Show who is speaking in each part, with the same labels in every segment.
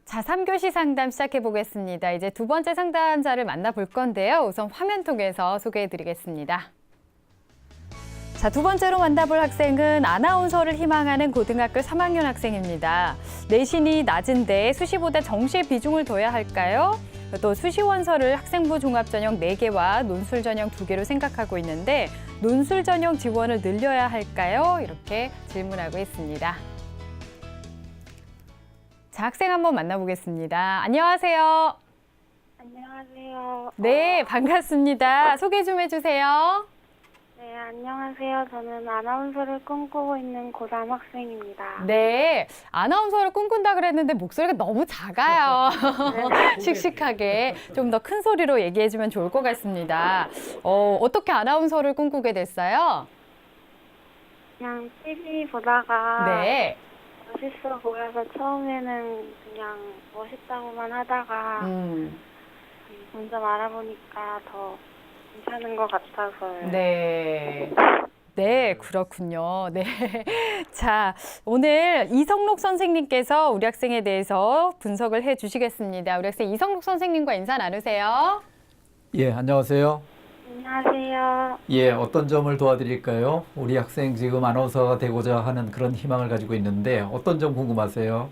Speaker 1: 자, 3교시 상담 시작해 보겠습니다. 이제 두 번째 상담자를 만나볼 건데요. 우선 화면 통해서 소개해 드리겠습니다. 자, 두 번째로 만나볼 학생은 아나운서를 희망하는 고등학교 3학년 학생입니다. 내신이 낮은데 수시보다 정시에 비중을 둬야 할까요? 또 수시 원서를 학생부 종합전형 4개와 논술 전형 2개로 생각하고 있는데 논술 전형 지원을 늘려야 할까요? 이렇게 질문하고 있습니다. 자, 학생 한번 만나보겠습니다. 안녕하세요.
Speaker 2: 안녕하세요.
Speaker 1: 네, 반갑습니다. 소개 좀 해주세요.
Speaker 2: 네, 안녕하세요. 저는 아나운서를 꿈꾸고 있는 고3 학생입니다.
Speaker 1: 네, 아나운서를 꿈꾼다 그랬는데 목소리가 너무 작아요. 씩씩하게 좀 더 큰 소리로 얘기해주면 좋을 것 같습니다. 어떻게 아나운서를 꿈꾸게 됐어요?
Speaker 2: 그냥 TV 보다가
Speaker 1: 네.
Speaker 2: 멋있어 보여서 처음에는 그냥 멋있다고만 하다가 점점 알아보니까 더 괜찮은 것 같아서요.
Speaker 1: 네. 네, 그렇군요. 네. 자, 오늘 이성록 선생님께서 우리 학생에 대해서 분석을 해 주시겠습니다. 우리 학생 이성록 선생님과 인사 나누세요.
Speaker 3: 예, 안녕하세요.
Speaker 2: 안녕하세요.
Speaker 3: 예, 어떤 점을 도와드릴까요? 우리 학생 지금 아나운서가 되고자 하는 그런 희망을 가지고 있는데 어떤 점 궁금하세요?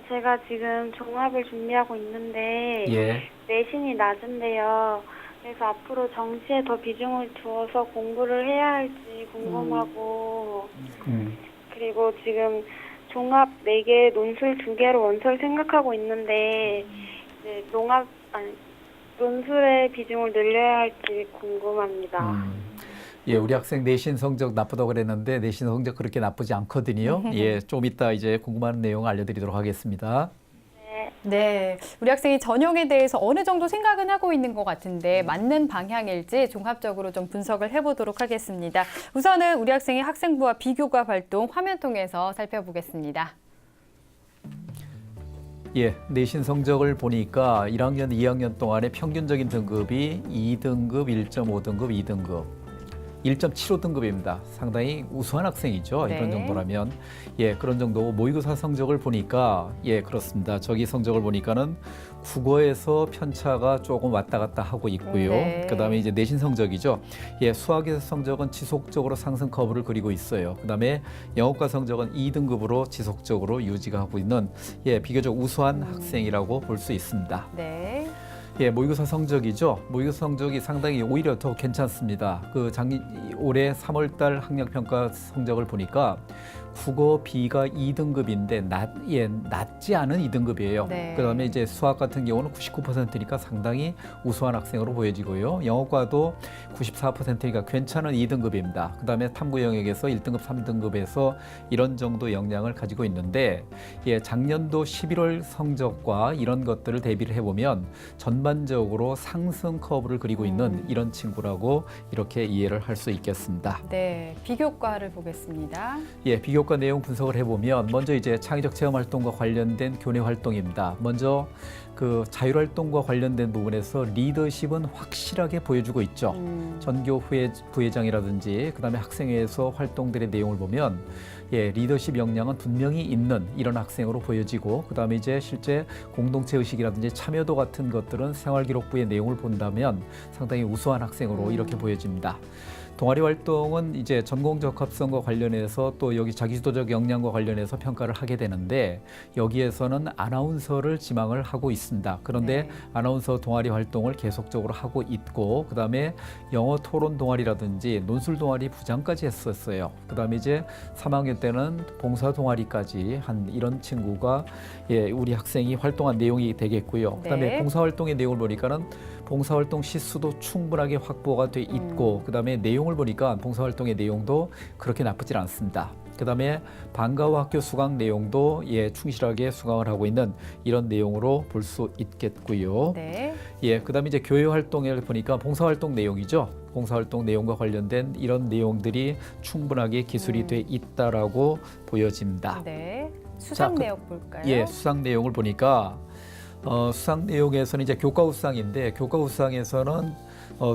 Speaker 2: 제가 지금 종합을 준비하고 있는데
Speaker 3: 예,
Speaker 2: 내신이 낮은데요. 그래서 앞으로 정시에 더 비중을 두어서 공부를 해야 할지 궁금하고 그리고 지금 종합 4개, 논술 2개로 원서를 생각하고 있는데 이제 논술의 비중을 늘려야 할지 궁금합니다.
Speaker 3: 예, 우리 학생 내신 성적 나쁘다고 그랬는데 내신 성적 그렇게 나쁘지 않거든요. 예, 좀 이따 이제 궁금한 내용 알려드리도록 하겠습니다.
Speaker 1: 네, 우리 학생이 전형에 대해서 어느 정도 생각은 하고 있는 것 같은데 맞는 방향일지 종합적으로 좀 분석을 해보도록 하겠습니다. 우선은 우리 학생의 학생부와 비교과 활동 화면 통해서 살펴보겠습니다.
Speaker 3: 예, 내신 성적을 보니까 1학년, 2학년 동안의 평균적인 등급이 2등급, 1.5등급, 2등급. 1.75등급입니다. 상당히 우수한 학생이죠.
Speaker 1: 네.
Speaker 3: 이런 정도라면. 예, 그런 정도고 모의고사 성적을 보니까 예, 그렇습니다. 저기 성적을 보니까는 국어에서 편차가 조금 왔다 갔다 하고 있고요.
Speaker 1: 네.
Speaker 3: 그다음에 이제 내신 성적이죠. 예, 수학에서 성적은 지속적으로 상승 커브를 그리고 있어요. 그다음에 영어과 성적은 2등급으로 지속적으로 유지가 하고 있는 예, 비교적 우수한 학생이라고 볼 수 있습니다.
Speaker 1: 네.
Speaker 3: 예, 모의고사 성적이죠. 모의고사 성적이 상당히 오히려 더 괜찮습니다. 올해 3월달 학력평가 성적을 보니까 국어 B가 2등급인데 낮지 않은 2등급이에요.
Speaker 1: 네.
Speaker 3: 그다음에 이제 수학 같은 경우는 99%니까 상당히 우수한 학생으로 보여지고요. 영어과도 94%니까 괜찮은 2등급입니다. 그다음에 탐구 영역에서 1등급, 3등급에서 이런 정도 역량을 가지고 있는데 예, 작년도 11월 성적과 이런 것들을 대비를 해보면 전반적으로 상승 커브를 그리고 있는 이런 친구라고 이렇게 이해를 할 수 있겠습니다.
Speaker 1: 네, 비교과를 보겠습니다.
Speaker 3: 예, 비교과 내용 분석을 해보면 먼저 이제 창의적 체험 활동과 관련된 교내 활동입니다. 먼저 그 자율활동과 관련된 부분에서 리더십은 확실하게 보여주고 있죠. 전교 부회장이라든지 그다음에 학생회에서 활동들의 내용을 보면 예, 리더십 역량은 분명히 있는 이런 학생으로 보여지고 그다음에 이제 실제 공동체 의식이라든지 참여도 같은 것들은 생활기록부의 내용을 본다면 상당히 우수한 학생으로 이렇게 보여집니다. 동아리 활동은 이제 전공적합성과 관련해서 또 여기 자기주도적 역량과 관련해서 평가를 하게 되는데 여기에서는 아나운서를 지망을 하고 있습니다. 그런데
Speaker 1: 네.
Speaker 3: 아나운서 동아리 활동을 계속적으로 하고 있고 그다음에 영어 토론 동아리라든지 논술 동아리 부장까지 했었어요. 그다음에 이제 3학년 때는 봉사 동아리까지 한 이런 친구가 예, 우리 학생이 활동한 내용이 되겠고요. 그다음에
Speaker 1: 네.
Speaker 3: 봉사 활동의 내용을 보니까는 봉사활동 시수도 충분하게 확보가 돼 있고 그다음에 내용을 보니까 봉사활동의 내용도 그렇게 나쁘질 않습니다. 그다음에 방과후 학교 수강 내용도 예, 충실하게 수강을 하고 있는 이런 내용으로 볼 수 있겠고요.
Speaker 1: 네.
Speaker 3: 예, 그다음에 이제 교회 활동을 보니까 봉사활동 내용이죠. 봉사활동 내용과 관련된 이런 내용들이 충분하게 기술이 돼 있다라고 보여집니다.
Speaker 1: 네. 수상
Speaker 3: 자,
Speaker 1: 내용 볼까요?
Speaker 3: 예, 수상 내용을 보니까 수상 내용에서는 이제 교과 우수상인데 교과 우수상에서는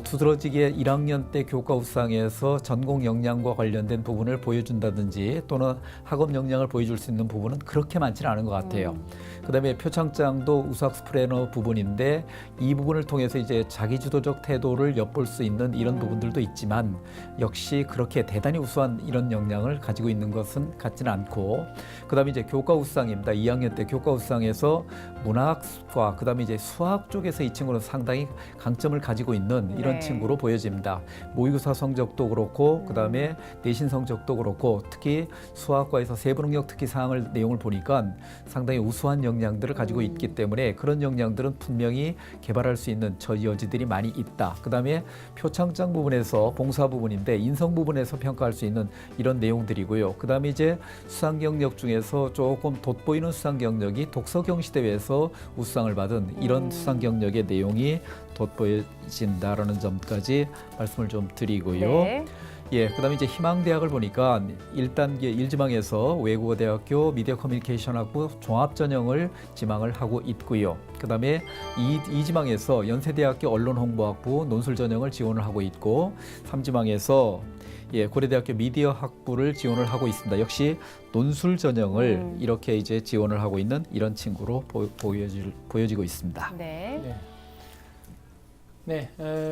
Speaker 3: 두드러지게 1학년 때 교과 우수상에서 전공 역량과 관련된 부분을 보여준다든지 또는 학업 역량을 보여줄 수 있는 부분은 그렇게 많지는 않은 것 같아요. 그다음에 표창장도 우수학습 플래너 부분인데 이 부분을 통해서 이제 자기주도적 태도를 엿볼 수 있는 이런 부분들도 있지만 역시 그렇게 대단히 우수한 이런 역량을 가지고 있는 것은 같지는 않고 그다음에 이제 교과 우수상입니다. 2학년 때 교과 우수상에서 문학과 그다음에 이제 수학 쪽에서 이 친구는 상당히 강점을 가지고 있는 이런
Speaker 1: 네.
Speaker 3: 친구로 보여집니다. 모의고사 성적도 그렇고 그다음에 내신 성적도 그렇고 특히 수학과에서 세부능력 특기 사항을 내용을 보니까 상당히 우수한 역량들을 가지고 있기 때문에 그런 역량들은 분명히 개발할 수 있는 여지들이 많이 있다. 그다음에 표창장 부분에서 봉사 부분인데 인성 부분에서 평가할 수 있는 이런 내용들이고요. 그다음에 이제 수상 경력 중에서 조금 돋보이는 수상 경력이 독서 경시대회에서 우수상을 받은 이런 수상 경력의 내용이 돋보여진다라는 점까지 말씀을 좀 드리고요.
Speaker 1: 네.
Speaker 3: 예, 그다음에 이제 희망대학을 보니까 1단계 1지망에서 외국어대학교 미디어 커뮤니케이션학부 종합전형을 지망을 하고 있고요. 그다음에 2지망에서 연세대학교 언론홍보학부 논술전형을 지원을 하고 있고 3지망에서 고려대학교 미디어학부를 지원을 하고 있습니다. 역시 논술 전형을 이렇게 이제 지원을 하고 있는 이런 친구로 보여지고 있습니다.
Speaker 1: 네.
Speaker 4: 네,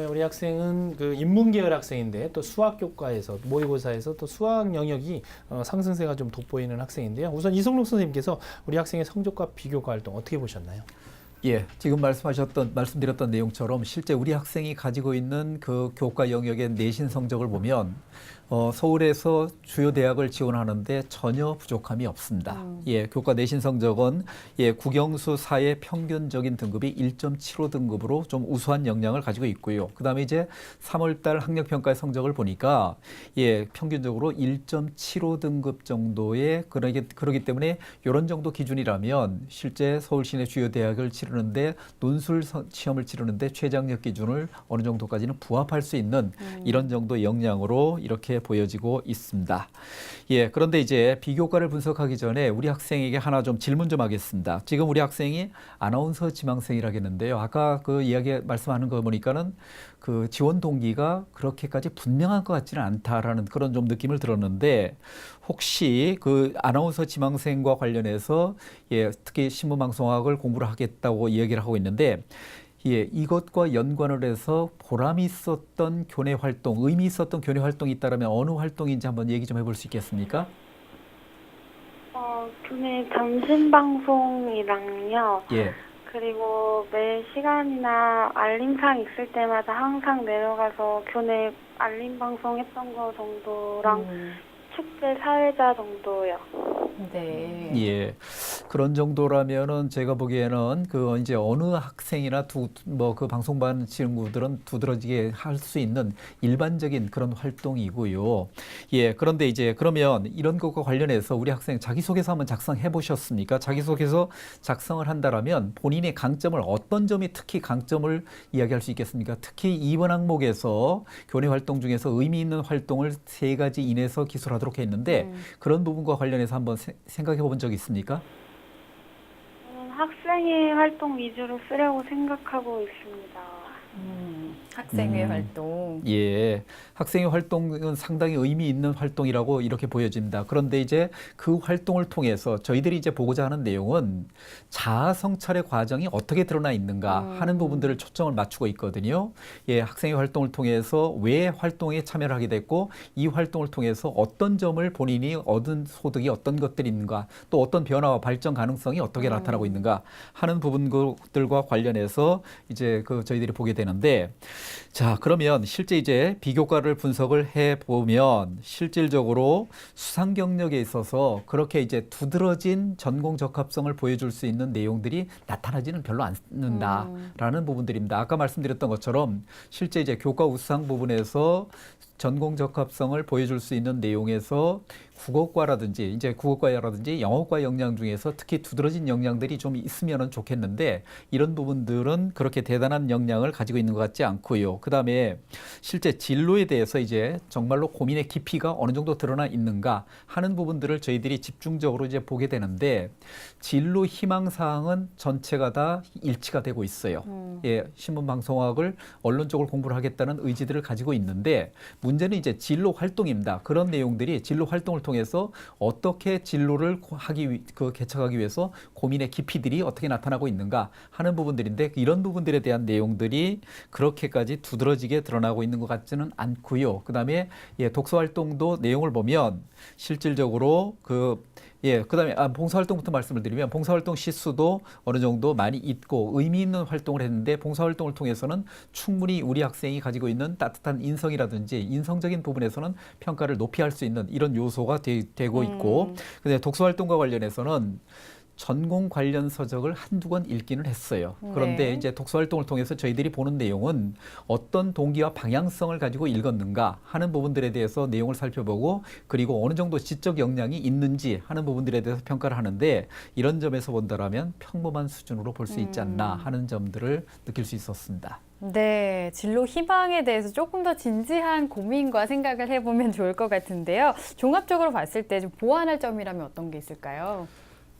Speaker 4: 우리 학생은 그 인문계열 학생인데 또 수학 교과에서 모의고사에서 또 수학 영역이 상승세가 좀 돋보이는 학생인데요. 우선 이성록 선생님께서 우리 학생의 성적과 비교과 활동 어떻게 보셨나요?
Speaker 3: 예, 지금 말씀드렸던 내용처럼 실제 우리 학생이 가지고 있는 그 교과 영역의 내신 성적을 보면 서울에서 주요 대학을 지원하는데 전혀 부족함이 없습니다. 예, 교과 내신 성적은 국영수 4의 평균적인 등급이 1.75 등급으로 좀 우수한 역량을 가지고 있고요. 그다음에 이제 3월달 학력평가의 성적을 보니까 평균적으로 1.75 등급 정도의 그러기 때문에 이런 정도 기준이라면 실제 서울 시내 주요 대학을 치르는데 논술 시험을 치르는데 최저학력 기준을 어느 정도까지는 부합할 수 있는 이런 정도 역량으로 이렇게 보여지고 있습니다. 예, 그런데 이제 비교과를 분석하기 전에 우리 학생에게 하나 좀 질문 좀 하겠습니다. 지금 우리 학생이 아나운서 지망생이라겠는데요. 아까 그 이야기 말씀하는 거 보니까는 그 지원 동기가 그렇게까지 분명한 것 같지는 않다라는 그런 좀 느낌을 들었는데 혹시 그 아나운서 지망생과 관련해서 특히 신문방송학을 공부를 하겠다고 이야기를 하고 있는데 이것과 연관을 해서 보람이 있었던 교내 활동, 의미 있었던 교내 활동이 있다면 어느 활동인지 한번 얘기 좀 해볼 수 있겠습니까?
Speaker 2: 교내 점심방송이랑요.
Speaker 3: 예.
Speaker 2: 그리고 매 시간이나 알림사항 있을 때마다 항상 내려가서 교내 알림방송 했던 거 정도랑 축제 사회자 정도요.
Speaker 1: 네.
Speaker 3: 예. 그런 정도라면은 제가 보기에는 그 이제 어느 학생이나 그 방송반 친구들은 두드러지게 할 수 있는 일반적인 그런 활동이고요. 예. 그런데 이제 그러면 이런 것과 관련해서 우리 학생 자기소개서 한번 작성해 보셨습니까? 자기소개서 작성을 한다라면 본인의 강점을 어떤 점이 특히 강점을 이야기할 수 있겠습니까? 특히 이번 항목에서 교내 활동 중에서 의미 있는 활동을 3가지 이내에서 기술하도록 했는데 그런 부분과 관련해서 한번 생각해 본 적이 있습니까?
Speaker 2: 저는 학생의 활동 위주로 쓰려고 생각하고 있습니다.
Speaker 1: 학생회 활동.
Speaker 3: 예, 학생의 활동은 상당히 의미 있는 활동이라고 이렇게 보여집니다. 그런데 이제 그 활동을 통해서 저희들이 이제 보고자 하는 내용은 자아 성찰의 과정이 어떻게 드러나 있는가 하는 부분들을 초점을 맞추고 있거든요. 예, 학생의 활동을 통해서 왜 활동에 참여를 하게 됐고 이 활동을 통해서 어떤 점을 본인이 얻은 소득이 어떤 것들이 있는가 또 어떤 변화와 발전 가능성이 어떻게 나타나고 있는가 하는 부분들과 관련해서 이제 그 저희들이 보게 되는데 자, 그러면 실제 이제 비교과를 분석을 해 보면 실질적으로 수상 경력에 있어서 그렇게 이제 두드러진 전공 적합성을 보여줄 수 있는 내용들이 나타나지는 별로 않는다라는 부분들입니다. 아까 말씀드렸던 것처럼 실제 이제 교과 우수상 부분에서 전공 적합성을 보여줄 수 있는 내용에서 국어과라든지 이제 국어과라든지 영어과 역량 중에서 특히 두드러진 역량들이 좀 있으면 좋겠는데 이런 부분들은 그렇게 대단한 역량을 가지고 있는 것 같지 않고요. 그다음에 실제 진로에 대해서 이제 정말로 고민의 깊이가 어느 정도 드러나 있는가 하는 부분들을 저희들이 집중적으로 이제 보게 되는데 진로 희망 사항은 전체가 다 일치가 되고 있어요. 예, 신문 방송학을 언론 쪽을 공부를 하겠다는 의지들을 가지고 있는데 문제는 이제 진로 활동입니다. 그런 내용들이 진로 활동을 통해서 어떻게 진로를 개척하기 위해서 고민의 깊이들이 어떻게 나타나고 있는가 하는 부분들인데 이런 부분들에 대한 내용들이 그렇게까지 두드러지게 드러나고 있는 것 같지는 않고요. 그다음에 예, 독서 활동도 내용을 보면 실질적으로 그다음에 봉사활동부터 말씀을 드리면 봉사활동 시수도 어느 정도 많이 있고 의미 있는 활동을 했는데 봉사활동을 통해서는 충분히 우리 학생이 가지고 있는 따뜻한 인성이라든지 인성적인 부분에서는 평가를 높이 할 수 있는 이런 요소가 되고 있고 근데 독서활동과 관련해서는 전공 관련 서적을 한두 권 읽기는 했어요. 그런데
Speaker 1: 네.
Speaker 3: 이제 독서활동을 통해서 저희들이 보는 내용은 어떤 동기와 방향성을 가지고 읽었는가 하는 부분들에 대해서 내용을 살펴보고 그리고 어느 정도 지적 역량이 있는지 하는 부분들에 대해서 평가를 하는데 이런 점에서 본다라면 평범한 수준으로 볼 수 있지 않나 하는 점들을 느낄 수 있었습니다.
Speaker 1: 네, 진로 희망에 대해서 조금 더 진지한 고민과 생각을 해보면 좋을 것 같은데요. 종합적으로 봤을 때 좀 보완할 점이라면 어떤 게 있을까요?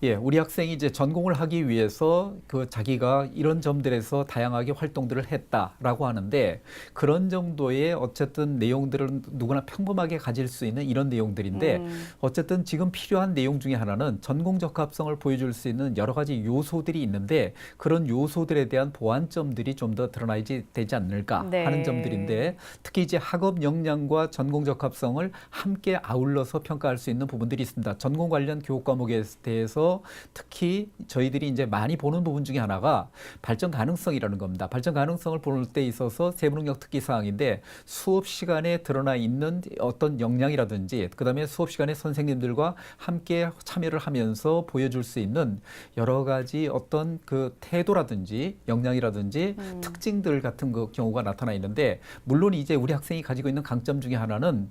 Speaker 3: 예, 우리 학생이 이제 전공을 하기 위해서 자기가 이런 점들에서 다양하게 활동들을 했다라고 하는데 그런 정도의 어쨌든 내용들은 누구나 평범하게 가질 수 있는 이런 내용들인데 어쨌든 지금 필요한 내용 중에 하나는 전공 적합성을 보여줄 수 있는 여러 가지 요소들이 있는데 그런 요소들에 대한 보완점들이 좀 더 드러나야지 되지 않을까
Speaker 1: 네.
Speaker 3: 하는 점들인데 특히 이제 학업 역량과 전공 적합성을 함께 아울러서 평가할 수 있는 부분들이 있습니다. 전공 관련 교육 과목에 대해서 특히 저희들이 이제 많이 보는 부분 중에 하나가 발전 가능성이라는 겁니다. 발전 가능성을 볼 때 있어서 세부능력 특기 사항인데 수업 시간에 드러나 있는 어떤 역량이라든지 그다음에 수업 시간에 선생님들과 함께 참여를 하면서 보여줄 수 있는 여러 가지 어떤 그 태도라든지 역량이라든지 특징들 같은 그 경우가 나타나 있는데 물론 이제 우리 학생이 가지고 있는 강점 중에 하나는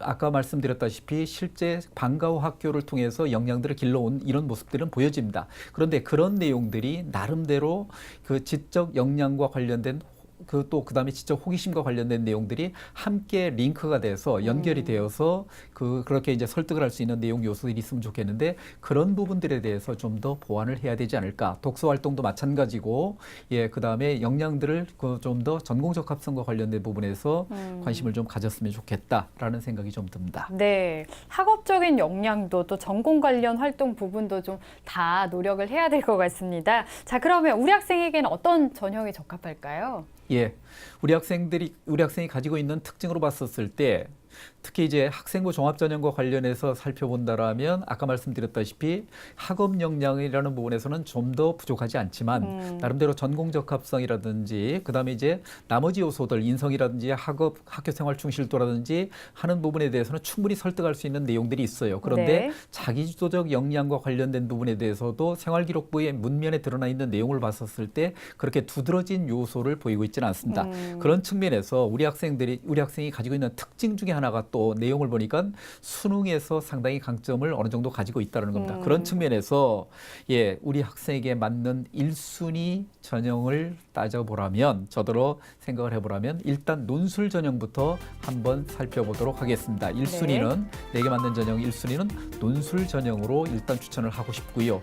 Speaker 3: 아까 말씀드렸다시피 실제 방과 후 학교를 통해서 역량들을 길러온 이런 모습들은 보여집니다. 그런데 그런 내용들이 나름대로 그 지적 역량과 관련된 그다음에 지적 호기심과 관련된 내용들이 함께 링크가 돼서 연결이 되어서 그렇게 이제 설득을 할 수 있는 내용 요소들이 있으면 좋겠는데 그런 부분들에 대해서 좀 더 보완을 해야 되지 않을까. 독서 활동도 마찬가지고 예, 그다음에 역량들을 좀 더 전공적 합성과 관련된 부분에서 관심을 좀 가졌으면 좋겠다라는 생각이 좀 듭니다.
Speaker 1: 네, 학업적인 역량도 또 전공 관련 활동 부분도 좀 다 노력을 해야 될 것 같습니다. 자, 그러면 우리 학생에게는 어떤 전형이 적합할까요?
Speaker 3: 예, 우리 학생이 가지고 있는 특징으로 봤었을 때 특히 이제 학생부 종합전형과 관련해서 살펴본다라면 아까 말씀드렸다시피 학업 역량이라는 부분에서는 좀 더 부족하지 않지만 나름대로 전공 적합성이라든지 그다음에 이제 나머지 요소들 인성이라든지 학교 생활 충실도라든지 하는 부분에 대해서는 충분히 설득할 수 있는 내용들이 있어요. 그런데
Speaker 1: 네.
Speaker 3: 자기주도적 역량과 관련된 부분에 대해서도 생활기록부의 문면에 드러나 있는 내용을 봤었을 때 그렇게 두드러진 요소를 보이고 있지는 않습니다. 그런 측면에서 우리 학생이 가지고 있는 특징 중에 하나가 또 내용을 보니까 수능에서 상당히 강점을 어느 정도 가지고 있다는 겁니다. 그런 측면에서 예, 우리 학생에게 맞는 1순위 전형을 따져보라면 저더러 생각을 해보라면 일단 논술 전형부터 한번 살펴보도록 하겠습니다. 1순위는 내게 맞는 전형 1순위는 논술 전형으로 일단 추천을 하고 싶고요.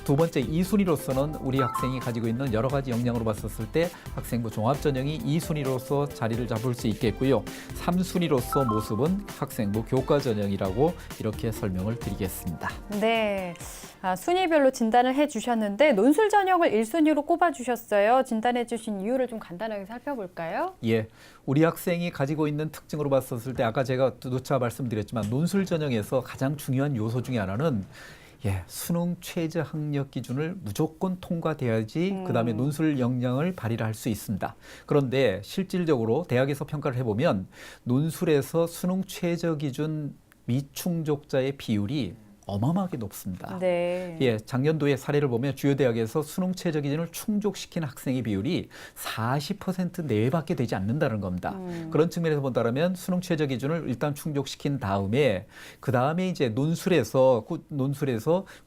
Speaker 3: 두 번째 2순위로서는 우리 학생이 가지고 있는 여러 가지 역량으로 봤었을 때 학생부 종합 전형이 2순위로서 자리를 잡을 수 있겠고요. 3순위로서 모습은 학생부 교과 전형이라고 이렇게 설명을 드리겠습니다.
Speaker 1: 네, 순위별로 진단을 해주셨는데 논술 전형을 1순위로 꼽아주셨어요. 진단해주신 이유를 좀 간단하게 살펴볼까요?
Speaker 3: 예, 우리 학생이 가지고 있는 특징으로 봤었을 때 아까 제가 누차 말씀드렸지만 논술 전형에서 가장 중요한 요소 중에 하나는 예, 수능 최저 학력 기준을 무조건 통과돼야지 그다음에 논술 역량을 발휘를 할 수 있습니다. 그런데 실질적으로 대학에서 평가를 해보면 논술에서 수능 최저 기준 미충족자의 비율이 어마어마하게 높습니다.
Speaker 1: 네.
Speaker 3: 예, 작년도의 사례를 보면 주요 대학에서 수능 최저 기준을 충족시킨 학생의 비율이 40% 내외밖에 되지 않는다는 겁니다. 그런 측면에서 본다면 수능 최저 기준을 일단 충족시킨 다음에 그 다음에 이제 논술에서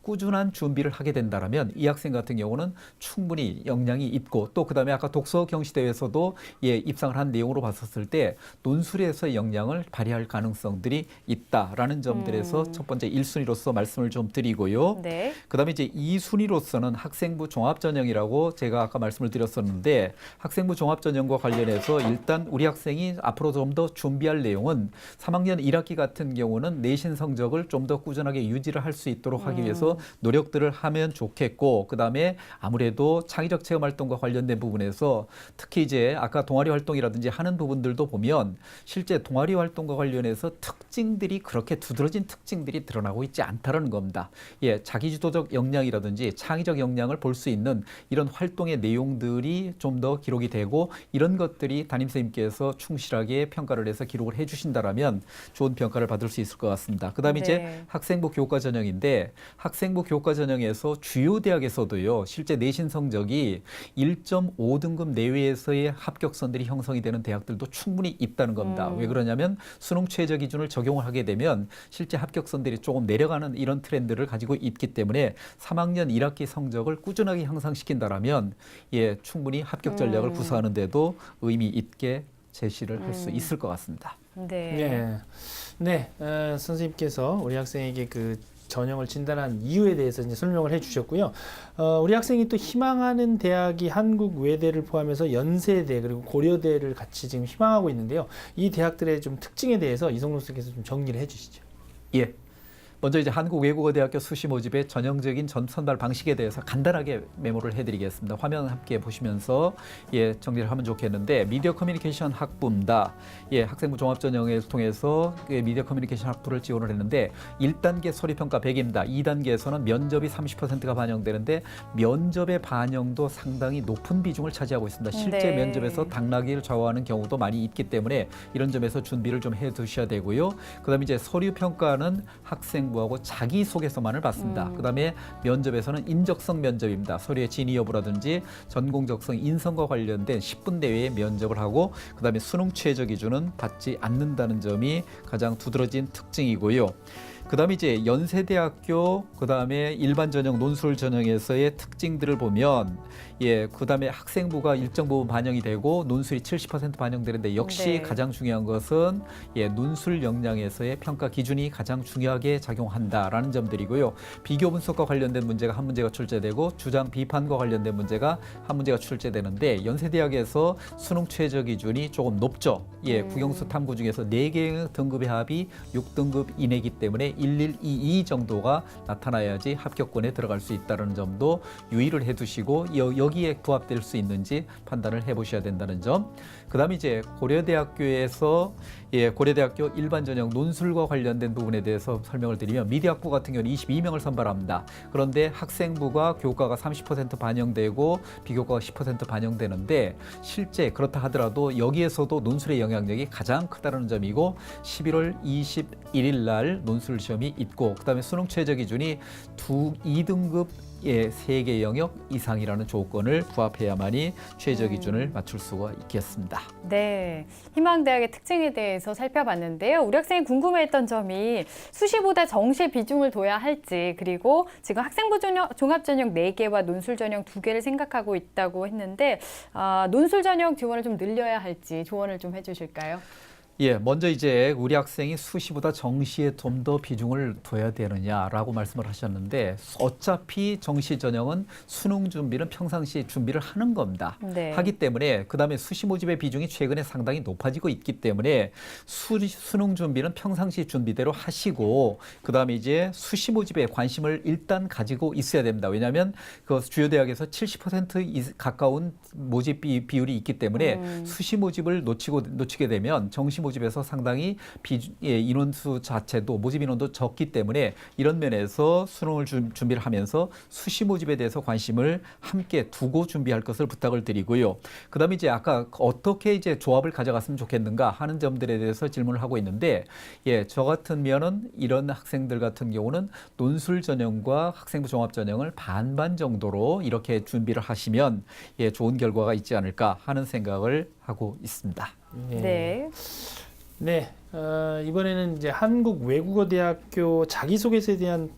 Speaker 3: 꾸준한 준비를 하게 된다면 이 학생 같은 경우는 충분히 역량이 있고 또 그 다음에 아까 독서 경시대회에서도 예, 입상을 한 내용으로 봤었을 때 논술에서 역량을 발휘할 가능성들이 있다라는 점들에서 첫 번째 1순위로서 말씀을 좀 드리고요.
Speaker 1: 네.
Speaker 3: 그다음에 이제 2순위로서는 학생부 종합전형이라고 제가 아까 말씀을 드렸었는데 학생부 종합전형과 관련해서 일단 우리 학생이 앞으로 좀 더 준비할 내용은 3학년 1학기 같은 경우는 내신 성적을 좀 더 꾸준하게 유지를 할 수 있도록 하기 위해서 노력들을 하면 좋겠고 그다음에 아무래도 창의적 체험 활동과 관련된 부분에서 특히 이제 아까 동아리 활동이라든지 하는 부분들도 보면 실제 동아리 활동과 관련해서 특징들이 그렇게 두드러진 특징들이 드러나고 있지 않다는 겁니다. 예, 자기주도적 역량이라든지 창의적 역량을 볼 수 있는 이런 활동의 내용들이 좀 더 기록이 되고 이런 것들이 담임선생님께서 충실하게 평가를 해서 기록을 해주신다라면 좋은 평가를 받을 수 있을 것 같습니다. 그다음에 이제
Speaker 1: 네.
Speaker 3: 학생부 교과 전형인데 학생부 교과 전형에서 주요 대학에서도요 실제 내신 성적이 1.5등급 내외에서의 합격선들이 형성이 되는 대학들도 충분히 있다는 겁니다. 왜 그러냐면 수능 최저 기준을 적용을 하게 되면 실제 합격선들이 조금 내려가는 이런 트렌드를 가지고 있기 때문에 3학년 1학기 성적을 꾸준하게 향상시킨다라면 예, 충분히 합격 전략을 구사하는 데도 의미 있게 제시를 할 수 있을 것 같습니다.
Speaker 1: 네.
Speaker 4: 선생님께서 우리 학생에게 그 전형을 진단한 이유에 대해서 이제 설명을 해주셨고요. 우리 학생이 또 희망하는 대학이 한국 외대를 포함해서 연세대 그리고 고려대를 같이 지금 희망하고 있는데요. 이 대학들의 좀 특징에 대해서 이성록 선생님께서 좀 정리를 해주시죠.
Speaker 3: 예. 먼저 이제 한국외국어대학교 수시 모집의 전형적인 선발 방식에 대해서 간단하게 메모를 해드리겠습니다. 화면 함께 보시면서 예, 정리를 하면 좋겠는데 미디어 커뮤니케이션 학부입니다. 예, 학생부 종합전형을 통해서 미디어 커뮤니케이션 학부를 지원을 했는데 1단계 서류평가 100입니다. 2단계에서는 면접이 30%가 반영되는데 면접의 반영도 상당히 높은 비중을 차지하고 있습니다. 실제
Speaker 1: 네.
Speaker 3: 면접에서 당락을 좌우하는 경우도 많이 있기 때문에 이런 점에서 준비를 좀 해두셔야 되고요. 그다음에 이제 서류평가는 학생부하고 자기소개서만을 받습니다. 그다음에 면접에서는 인적성 면접입니다. 서류의 진위 여부라든지 전공적성 인성과 관련된 10분 내외의 면접을 하고 그다음에 수능 최저 기준은 받지 않는다는 점이 가장 두드러진 특징이고요. 그다음에 이제 연세대학교 그다음에 일반 전형 논술 전형에서의 특징들을 보면 예, 그다음에 학생부가 일정 부분 반영이 되고 논술이 70% 반영되는데 역시
Speaker 1: 네.
Speaker 3: 가장 중요한 것은 예, 논술 역량에서의 평가 기준이 가장 중요하게 작용한다라는 점들이고요. 비교 분석과 관련된 문제가 한 문제가 출제되고 주장 비판과 관련된 문제가 한 문제가 출제되는데 연세대학에서 수능 최저 기준이 조금 높죠. 예, 국영수 탐구 중에서 4개 등급의 합이 6등급 이내이기 때문에 1122 정도가 나타나야지 합격권에 들어갈 수 있다는 점도 유의를 해두시고 여기에 부합될 수 있는지 판단을 해보셔야 된다는 점. 그다음에 이제 고려대학교에서 예, 고려대학교 일반 전형 논술과 관련된 부분에 대해서 설명을 드리면 미디어학부 같은 경우는 22명을 선발합니다. 그런데 학생부가 교과가 30% 반영되고 비교과가 10% 반영되는데 실제 그렇다 하더라도 여기에서도 논술의 영향력이 가장 크다는 점이고 11월 21일 날 논술 시험이 있고 그다음에 수능 최저 기준이 2등급 예, 3개 영역 이상이라는 조건을 부합해야만이 최저 기준을 맞출 수가 있겠습니다.
Speaker 1: 네, 희망대학의 특징에 대해서 살펴봤는데요. 우리 학생이 궁금해했던 점이 수시보다 정시에 비중을 둬야 할지 그리고 지금 학생부 종합전형 4개와 논술 전형 2개를 생각하고 있다고 했는데 논술 전형 지원을 좀 늘려야 할지 조언을 좀 해주실까요?
Speaker 3: 예, 먼저 이제 우리 학생이 수시보다 정시에 좀 더 비중을 둬야 되느냐라고 말씀을 하셨는데 어차피 정시 전형은 수능 준비는 평상시 준비를 하는 겁니다.
Speaker 1: 네.
Speaker 3: 하기 때문에 그다음에 수시 모집의 비중이 최근에 상당히 높아지고 있기 때문에 수능 준비는 평상시 준비대로 하시고 그다음에 이제 수시 모집에 관심을 일단 가지고 있어야 됩니다. 왜냐하면 그 주요 대학에서 70% 가까운 모집 비율이 있기 때문에 수시 모집을 놓치게 되면 정시 모집에서 상당히 인원수 자체도 모집 인원도 적기 때문에 이런 면에서 수능을 준비를 하면서 수시 모집에 대해서 관심을 함께 두고 준비할 것을 부탁을 드리고요. 그다음에 이제 아까 어떻게 이제 조합을 가져갔으면 좋겠는가 하는 점들에 대해서 질문을 하고 있는데, 저 같으면은 이런 학생들 같은 경우는 논술 전형과 학생부 종합 전형을 반반 정도로 이렇게 준비를 하시면 좋은 결과가 있지 않을까 하는 생각을 하고 있습니다.
Speaker 1: 네.
Speaker 4: 네, 이번에는 이제 한국외국어대학교 자기소개서에 대한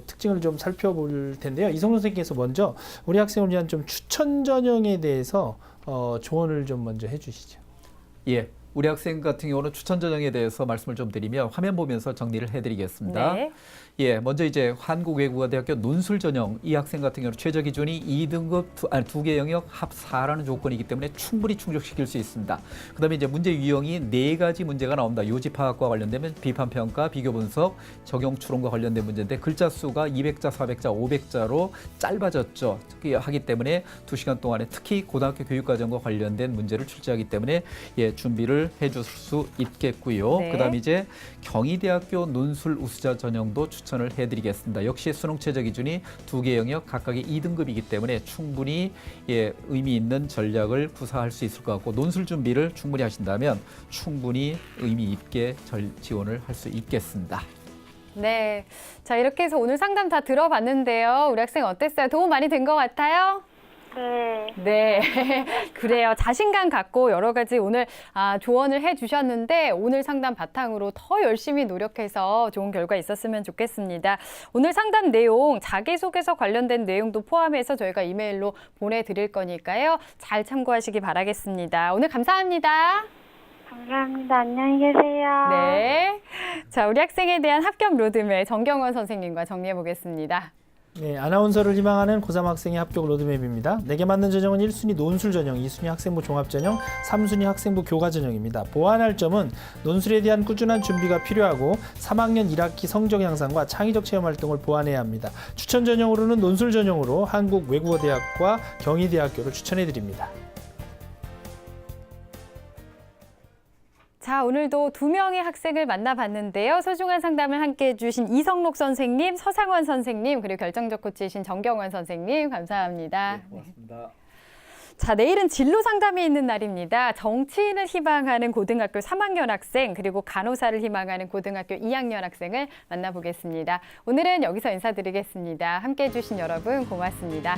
Speaker 4: 특징을 좀 살펴볼 텐데요. 이성록 선생님께서 먼저 우리 학생을 위한 좀 추천 전형에 대해서 조언을 좀 먼저 해주시죠.
Speaker 3: 예. 우리 학생 같은 경우는 추천 전형에 대해서 말씀을 좀 드리면 화면 보면서 정리를 해드리겠습니다.
Speaker 1: 네.
Speaker 3: 먼저 이제 한국외국어대학교 논술 전형 이 학생 같은 경우는 최저 기준이 2등급 두 개 영역 합 4라는 조건이기 때문에 충분히 충족시킬 수 있습니다. 그다음에 이제 문제 유형이 4가지 문제가 나옵니다. 요지 파악과 관련되면 비판 평가, 비교 분석, 적용 추론과 관련된 문제인데 글자 수가 200자, 400자, 500자로 짧아졌죠. 특히 하기 때문에 2시간 동안에 특히 고등학교 교육과정과 관련된 문제를 출제하기 때문에 준비를 해줄 수 있겠고요.
Speaker 1: 네.
Speaker 3: 그다음에 이제 경희대학교 논술 우수자 전형도 추천을 해드리겠습니다. 역시 수능 최저 기준이 2개 영역 각각의 2등급이기 때문에 충분히 의미 있는 전략을 구사할 수 있을 것 같고, 논술 준비를 충분히 하신다면 충분히 의미 있게 지원을 할 수 있겠습니다.
Speaker 1: 네. 자, 이렇게 해서 오늘 상담 다 들어봤는데요. 우리 학생 어땠어요? 도움 많이 된 것 같아요?
Speaker 2: 네.
Speaker 1: 네, 그래요. 자신감 갖고 여러 가지 오늘 조언을 해주셨는데 오늘 상담 바탕으로 더 열심히 노력해서 좋은 결과 있었으면 좋겠습니다. 오늘 상담 내용, 자기소개서 관련된 내용도 포함해서 저희가 이메일로 보내드릴 거니까요. 잘 참고하시기 바라겠습니다. 오늘 감사합니다.
Speaker 2: 감사합니다. 안녕히 계세요.
Speaker 1: 네. 자, 우리 학생에 대한 합격 로드맵 정경원 선생님과 정리해 보겠습니다.
Speaker 4: 네, 아나운서를 희망하는 고3 학생의 합격 로드맵입니다. 내게 맞는 전형은 1순위 논술 전형, 2순위 학생부 종합 전형, 3순위 학생부 교과 전형입니다. 보완할 점은 논술에 대한 꾸준한 준비가 필요하고 3학년 1학기 성적 향상과 창의적 체험 활동을 보완해야 합니다. 추천 전형으로는 논술 전형으로 한국외국어대학과 경희대학교를 추천해 드립니다.
Speaker 1: 자, 오늘도 2명의 학생을 만나봤는데요. 소중한 상담을 함께해 주신 이성록 선생님, 서상원 선생님, 그리고 결정적 코치이신 정경원 선생님, 감사합니다.
Speaker 3: 네, 고맙습니다.
Speaker 1: 자, 내일은 진로 상담이 있는 날입니다. 정치인을 희망하는 고등학교 3학년 학생, 그리고 간호사를 희망하는 고등학교 2학년 학생을 만나보겠습니다. 오늘은 여기서 인사드리겠습니다. 함께해 주신 여러분 고맙습니다.